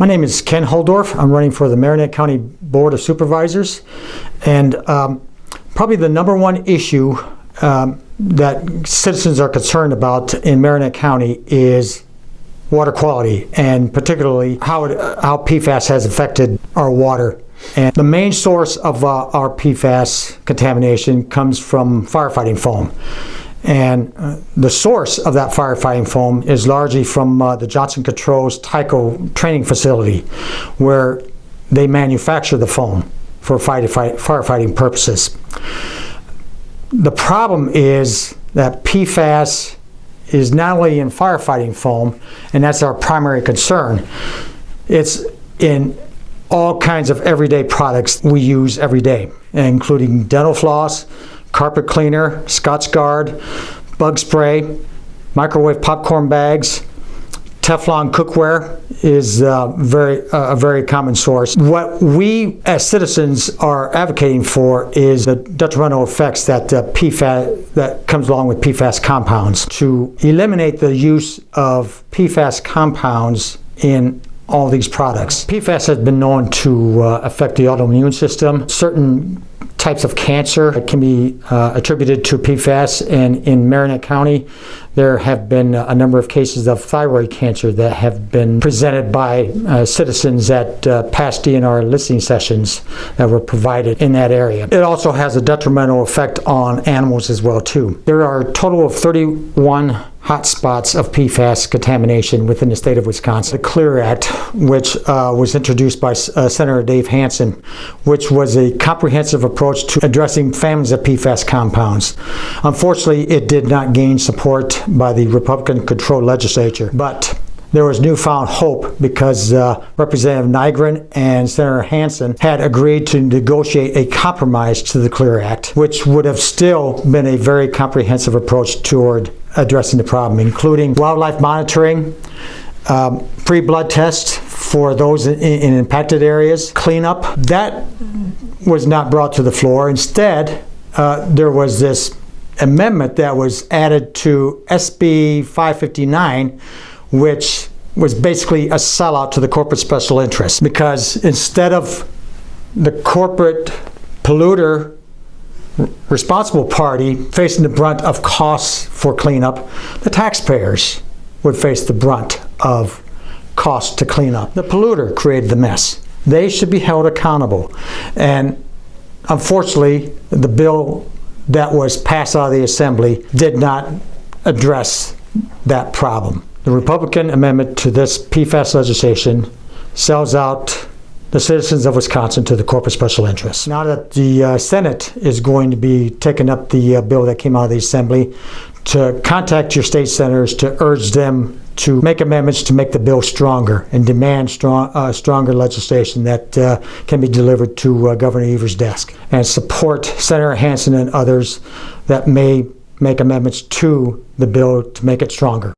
My name is Ken Holdorf. I'm running for the Marinette County Board of Supervisors, and probably the number one issue that citizens are concerned about in Marinette County is water quality, and particularly how PFAS has affected our water. And the main source of our PFAS contamination comes from firefighting foam. And the source of that firefighting foam is largely from the Johnson Controls Tyco training facility, where they manufacture the foam for firefighting purposes. The problem is that PFAS is not only in firefighting foam, and that's our primary concern. It's in all kinds of everyday products we use every day, including dental floss, carpet cleaner, Scotchgard, bug spray, microwave popcorn bags. Teflon cookware is a very common source. What we as citizens are advocating for is the detrimental effects that PFAS that comes along with PFAS compounds. To eliminate the use of PFAS compounds in all these products. PFAS has been known to affect the autoimmune system. Certain types of cancer can be attributed to PFAS, and in Marinette County there have been a number of cases of thyroid cancer that have been presented by citizens at past DNR listening sessions that were provided in that area. It also has a detrimental effect on animals as well too. There are a total of 31 hotspots of PFAS contamination within the state of Wisconsin. The CLEAR Act, which was introduced by Senator Dave Hansen, which was a comprehensive approach to addressing families of PFAS compounds. Unfortunately, it did not gain support by the Republican-controlled legislature, but there was newfound hope because Representative Nygren and Senator Hansen had agreed to negotiate a compromise to the CLEAR Act, which would have still been a very comprehensive approach toward addressing the problem, including wildlife monitoring, free blood tests for those in impacted areas, cleanup. That was not brought to the floor. Instead, there was this amendment that was added to SB 559, which was basically a sellout to the corporate special interest, because instead of the corporate polluter responsible party facing the brunt of costs for cleanup, the taxpayers would face the brunt of costs to clean up. The polluter created the mess. They should be held accountable. And unfortunately, the bill that was passed out of the Assembly did not address that problem. The Republican amendment to this PFAS legislation sells out the citizens of Wisconsin to the corporate special interests. Now that the Senate is going to be taking up the bill that came out of the Assembly, to contact your state senators to urge them to make amendments to make the bill stronger and demand stronger legislation that can be delivered to Governor Evers' desk, and support Senator Hansen and others that may make amendments to the bill to make it stronger.